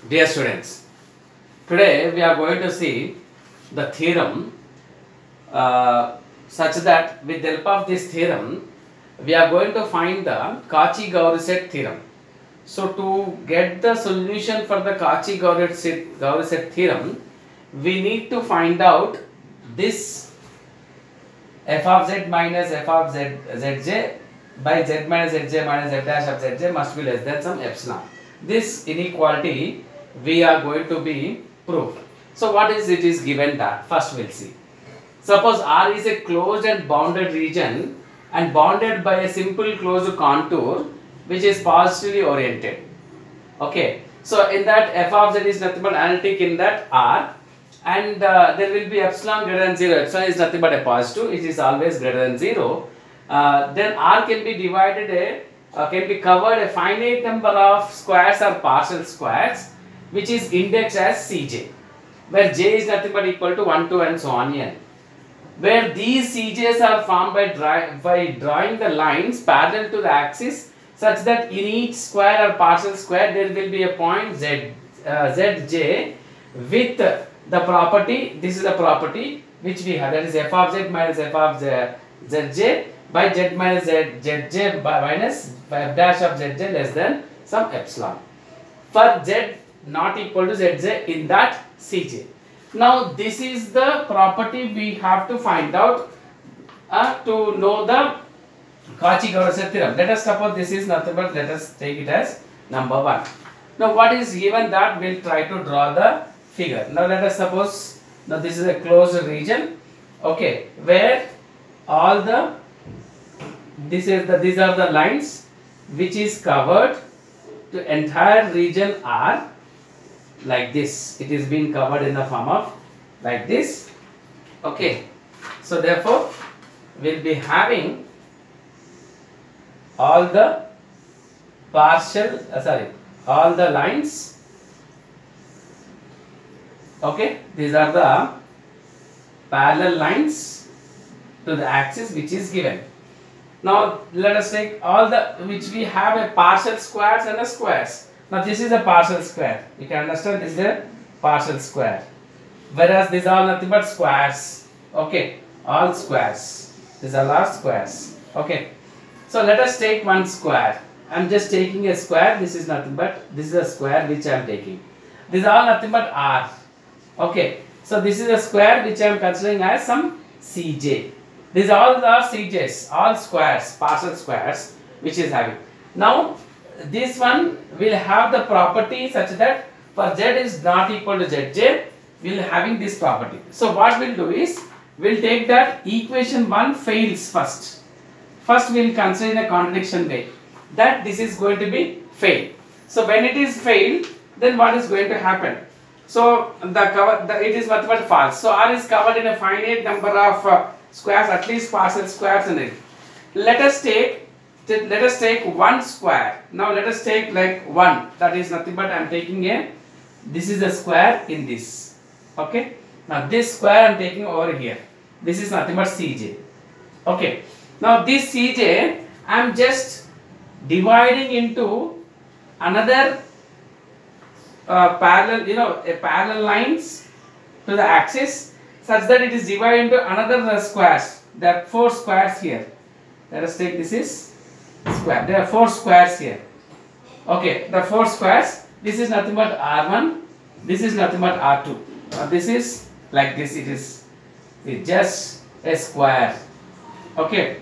Dear students, today we are going to see the theorem such that with the help of this theorem we are going to find the Cauchy-Gaury-Set theorem. So to get the solution for the Cauchy-Gaury-Set theorem, we need to find out this f of z minus f of zj by z minus zj minus f dash of zj must be less than some epsilon. This inequality we are going to be proved. So what is it is given that? First we'll see. Suppose R is a closed and bounded region and bounded by a simple closed contour which is positively oriented. Okay. So in that f of z is nothing but analytic in that R, and there will be epsilon greater than 0. Epsilon is nothing but a positive. It is always greater than 0. Then R can be divided can be covered a finite number of squares or partial squares which is indexed as Cj, where j is nothing but equal to 1, 2 and so on n, where these Cj's are formed by drawing the lines parallel to the axis such that in each square or partial square there will be a point zj with the property. This is the property which we have, that is f of z minus f of zj by z minus zj minus f dash of zj less than some epsilon, for z not equal to zj in that Cj. Now this is the property we have to find out to know the Cauchy-Gaury-Set theorem. Let us suppose this is nothing but, let us take it as number 1. Now what is given that we will try to draw the figure. Now let us suppose, now this is a closed region, okay, where all the these are the lines which is covered to entire region R like this. It is being covered in the form of like this. Okay. So therefore we will be having all the all the lines. Okay, these are the parallel lines to the axis which is given. Now let us take all the which we have a partial squares and a squares. Now this is a partial square. You can understand this is a partial square, whereas these are nothing but squares. Okay, all squares. These are all squares. Okay. So let us take one square. I am just taking a square. This is nothing but, this is a square which I am taking. These are all nothing but R. Okay. So this is a square which I am considering as some Cj. These all are Cj's, all squares, partial squares which is having. Now this one will have the property such that for z is not equal to zj, we will having this property. So what we will do is, we will take that equation 1 fails first. First we will consider in a contradiction way that this is going to be failed. So when it is failed, then what is going to happen? So it is what false. So R is covered in a finite number of squares, at least partial squares in it. Let us take one square. Now let us take like 1. That is nothing but I am taking this is a square in this. Okay. Now this square I am taking over here. This is nothing but Cj. Okay. Now this Cj I am just dividing into another parallel lines to the axis such that it is divided into another squares. There are 4 squares here. Let us take this is square. There are 4 squares here. Okay, the 4 squares. This is nothing but R1. This is nothing but R2. This is like this. It's just a square. Okay,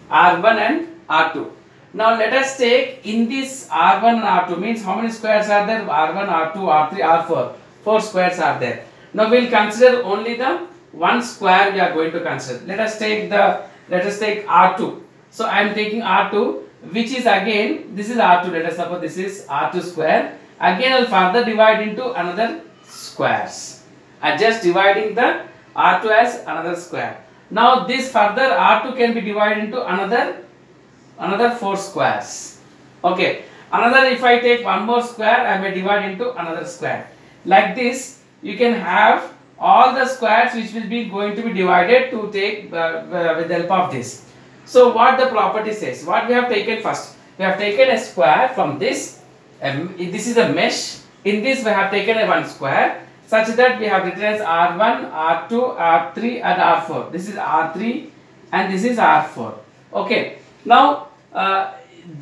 R1 and R2. Now let us take in this R1 and R2 means how many squares are there? R1, R2, R3, R4. 4 squares are there. Now we will consider only the one square we are going to consider. Let us take R2. So I am taking R2, which is again, this is R2. Let us suppose this is R2 square. Again I will further divide into another squares. I am just dividing the R2 as another square. Now this further R2 can be divided into another 4 squares. Okay. Another, if I take one more square, I may divide into another square. Like this, you can have all the squares which will be going to be divided to take with the help of this. So what the property says, what we have taken first, we have taken a square from this. This is a mesh In this we have taken a one square such that we have written as R1, R2, R3 and R4. This is R3 and this is R4. Okay. Now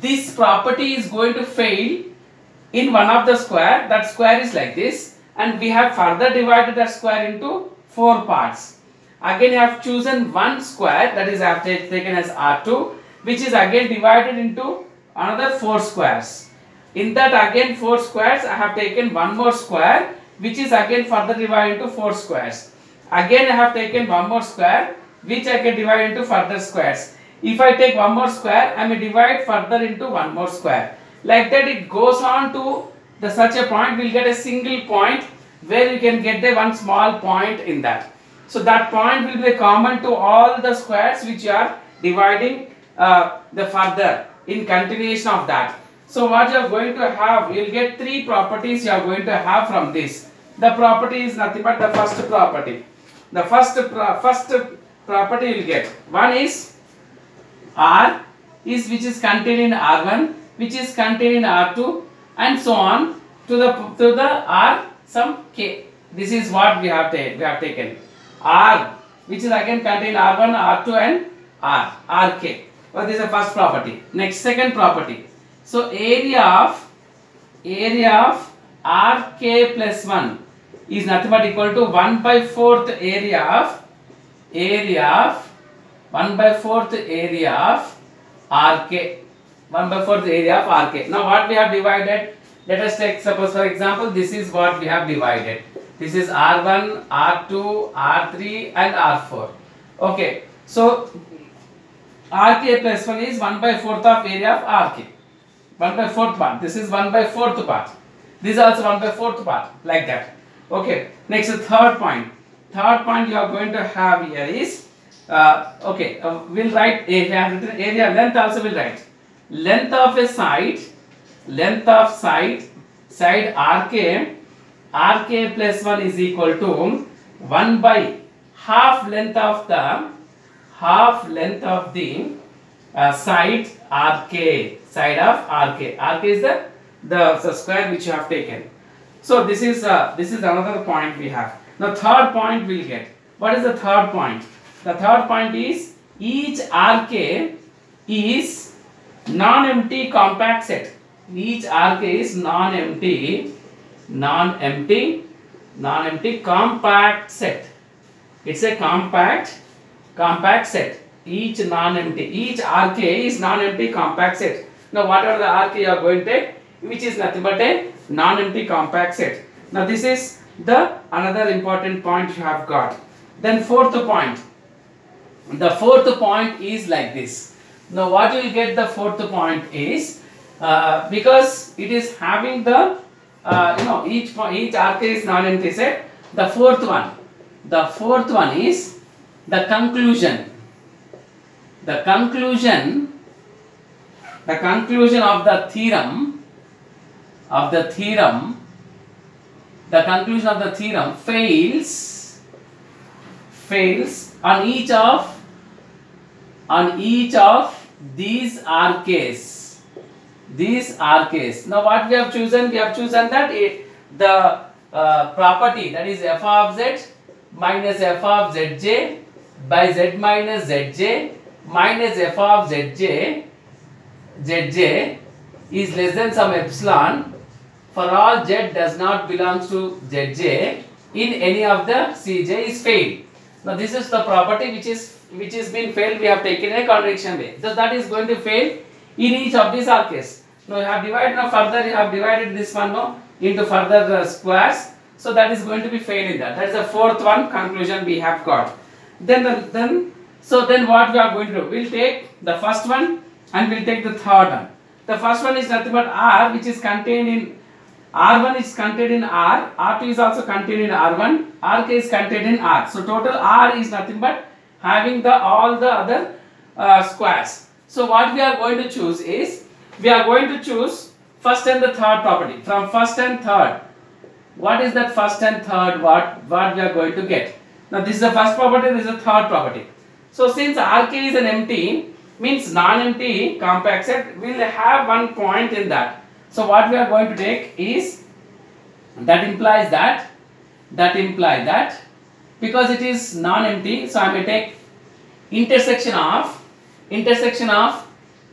this property is going to fail in one of the square. That square is like this, and we have further divided that square into 4 parts. Again, I have chosen one square, that is I have taken as R2, which is again divided into another 4 squares. In that again 4 squares, I have taken one more square, which is again further divided into 4 squares. Again, I have taken one more square, which I can divide into further squares. If I take one more square, I may divide further into one more square. Like that, it goes on to such a point. We will get a single point where you can get the one small point in that. So that point will be common to all the squares which you are dividing the further in continuation of that. So what you are going to have, you will get 3 properties you are going to have from this. The property is nothing but the first property. The first property you will get. One is R which is contained in R1, which is contained in R2, and so on to the R some K. This is what we have taken. R, which is again contained R1, R2 and Rk. Well, this is the first property. Next, second property. So area of Rk plus 1 is nothing but equal to 1/4 area of 1/4 area of Rk. 1/4 area of Rk. Now what we have divided? Let us take, suppose for example, this is what we have divided. This is R1, R2, R3 and R4. Okay. So Rk plus 1 is 1/4 of area of Rk. 1/4 part. This is 1/4 part. This is also 1/4 part. Like that. Okay. Next, the third point. Third point you are going to have here is we'll write area length also will write. Length of a side, side Rk plus 1 is equal to 1 by half length of the side Rk, side of Rk. Rk is the square which you have taken. So this is another point we have. Now third point we'll get. What is the third point? The third point is each Rk is non-empty compact set. Each Rk is non-empty compact set. It's a compact set. Each Rk is non-empty compact set. Now whatever the Rk you are going to take, which is nothing but a non-empty compact set. Now this is the another important point you have got. Then fourth point. The fourth point is like this. Now what you will get the fourth point is because it is having the each Rk is non-empty set. The fourth one is the conclusion. The conclusion of the theorem. The conclusion of the theorem fails on each of these Rks. Now what we have chosen? We have chosen that the property, that is f of z minus f of zj by z minus zj minus f of zj is less than some epsilon for all z does not belongs to zj in any of the Cj is failed. Now this is the property which is been failed. We have taken a contradiction way. So that is going to fail in each of these Rks. Now you have divided, now further you have divided this one into further squares. So that is going to be failed in that. That is the fourth one conclusion we have got. Then what we are going to do? We'll take the first one and we'll take the third one. The first one is nothing but R, which is contained in R1 is contained in R, R2 is also contained in R1, Rk is contained in R. So total R is nothing but having all the other squares. So what we are going to choose is, we are going to choose first and the third property. From first and third, what is that first and third? What we are going to get? Now this is the first property, this is the third property. So since Rk is an empty, means non-empty compact set, we will have one point in that. So what we are going to take is That implies that because it is non-empty, so I may take intersection of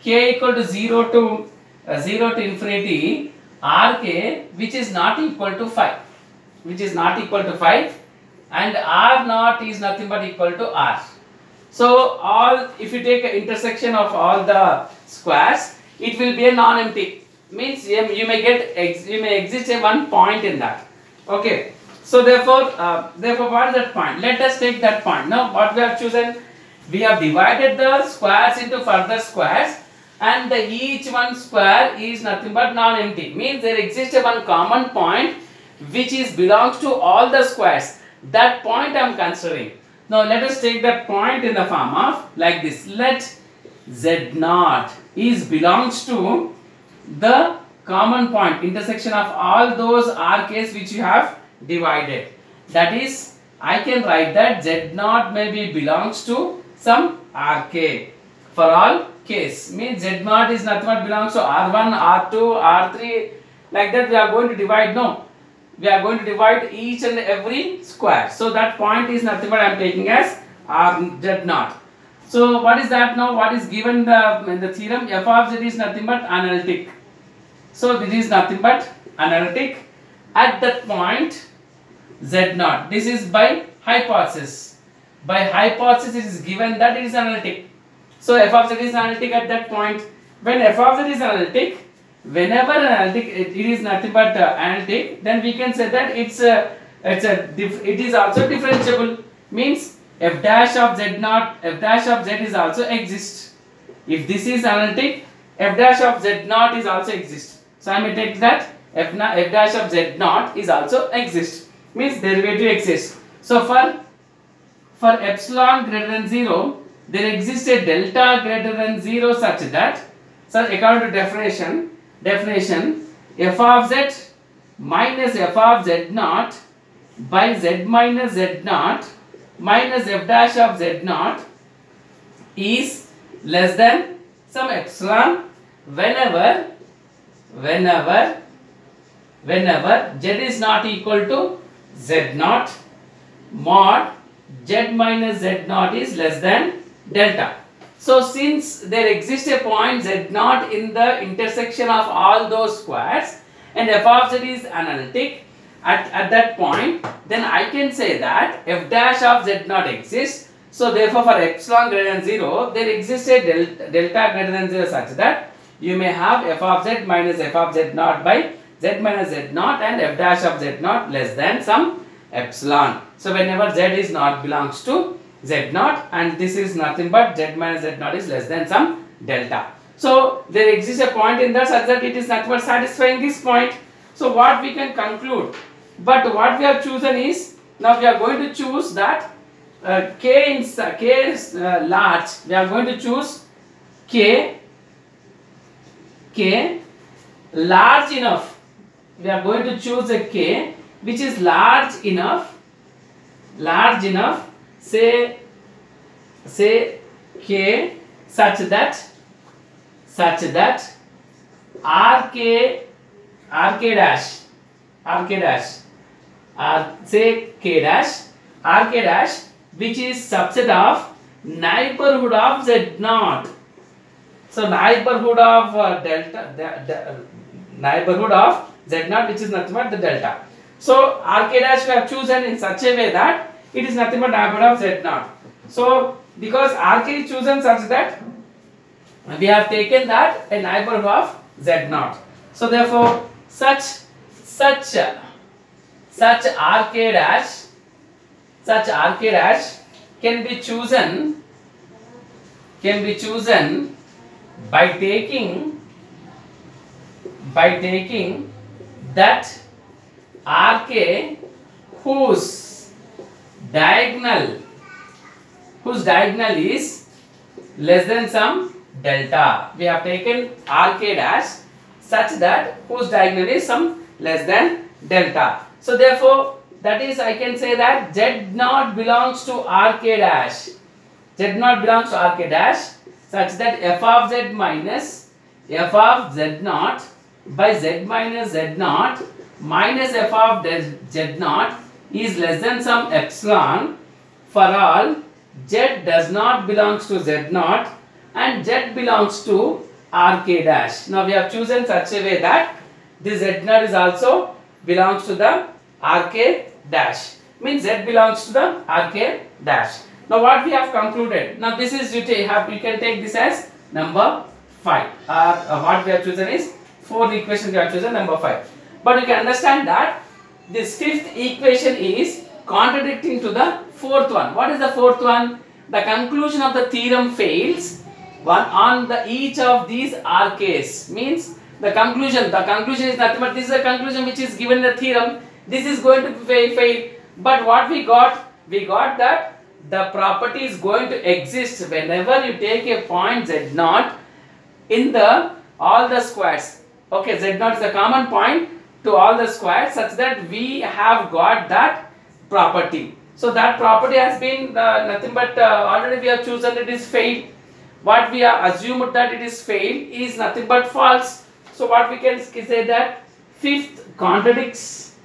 k equal to 0 to infinity rk, which is not equal to 5, and r naught is nothing but equal to r. So if you take an intersection of all the squares, it will be a non-empty. Means you may exist a one point in that. Okay. So therefore what is that point? Let us take that point. Now what we have chosen, we have divided the squares into further squares, and each one square is nothing but non-empty. Means there exists a one common point which belongs to all the squares. That point I am considering. Now let us take that point in the form of like this. Let z naught belongs to the common point, intersection of all those rk's which you have divided. That is, I can write that z naught maybe belongs to some rk for all k's. Means z naught is nothing but belongs to r1, r2, r3, like that we are going to divide. No, we are going to divide each and every square. So that point is nothing but I am taking as z naught. So what is that now? What is given in the theorem? F of z is nothing but analytic. So this is nothing but analytic at that point z naught. This is by hypothesis. By hypothesis it is given that it is analytic. So f of z is analytic at that point. When f of z is analytic, whenever analytic it is nothing but analytic, then we can say that it is also differentiable. Means f dash of z naught, f dash of z is also exist. If this is analytic, f dash of z naught is also exist. So I may take that f dash of z naught is also exist. Means derivative exists. So for epsilon greater than 0, there exists a delta greater than 0 such that, so according to definition, f of z minus f of z naught by z minus z naught minus f dash of z naught is less than some epsilon whenever z is not equal to z naught, mod z minus z naught is less than delta. So since there exists a point z naught in the intersection of all those squares and f of z is analytic at that point, then I can say that f dash of z naught exists. So therefore for epsilon greater than 0, there exists a delta greater than 0 such that you may have f of z minus f of z naught by z minus z naught and f dash of z naught less than some epsilon. So whenever z is not belongs to z naught, and this is nothing but z minus z naught is less than some delta. So there exists a point in that such that it is nothing but satisfying this point. So what we can conclude, but what we have chosen is, now we are going to choose that k is large. We are going to choose k large enough. We are going to choose a k which is large enough, say k such that rk dash say k dash rk dash which is subset of neighborhood of z naught. So neighborhood of neighborhood of z naught, which is nothing but the delta. So rk dash we have chosen in such a way that it is nothing but neighborhood of z naught. So because rk is chosen such that we have taken that a neighborhood of z naught. So therefore such rk dash can be chosen by taking that rk whose diagonal is less than some delta. We have taken rk dash such that whose diagonal is some less than delta. So therefore that is, I can say that z naught belongs to rk dash. Z naught belongs to rk dash such that f of z minus f of z naught by z minus z naught minus f of z naught is less than some epsilon for all z does not belongs to z naught and z belongs to rk dash. Now we have chosen such a way that this z naught is also belongs to the rk dash, means z belongs to the rk dash. Now what we have concluded, now this is you can take this as number 5. What we have chosen is 4 equation we have chosen number 5. But you can understand that this 5th equation is contradicting to the 4th one. What is the 4th one? The conclusion of the theorem fails on the each of these RKs, means the conclusion is nothing but this is the conclusion which is given in the theorem. This is going to fail. But what we got that the property is going to exist whenever you take a point z naught in the all the squares. Okay, z naught is a common point to all the squares, such that we have got that property. So that property has been nothing but already we have chosen it is failed. What we have assumed that it is failed is nothing but false. So what we can say that 5th contradicts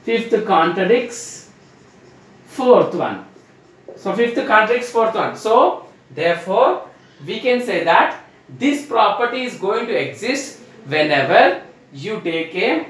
4th one. So 5th contradicts 4th one. So therefore we can say that this property is going to exist whenever you take a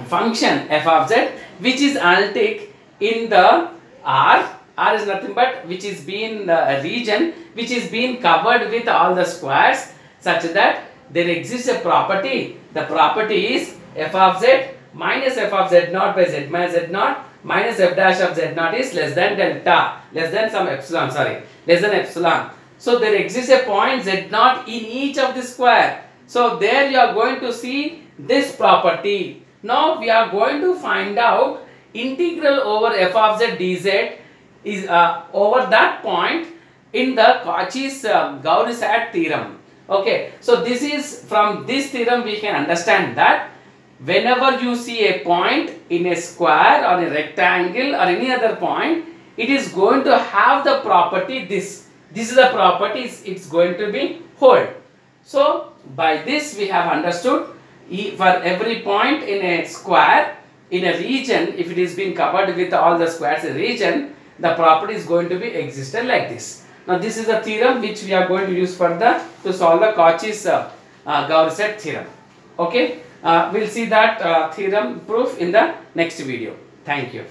function f of z which is analytic in the R is nothing but which is being a region which is being covered with all the squares, such that there exists a property. The property is f of z minus f of z naught by z minus z naught minus f dash of z naught is less than delta, less than some epsilon, less than epsilon. So there exists a point z naught in each of the square. So there you are going to see this property. Now we are going to find out integral over f of z dz is over that point in the Cauchy's Gaury-Sat theorem. Okay, so this is from this theorem we can understand that whenever you see a point in a square or a rectangle or any other point, it is going to have the property this is the property it's going to be hold. So by this we have understood for every point in a square in a region, if it is being covered with all the squares in a region, the property is going to be existent like this. Now this is a theorem which we are going to use further to solve the Cauchy's Gaury-Sat theorem. Okay, we'll see that theorem proof in the next video. Thank you.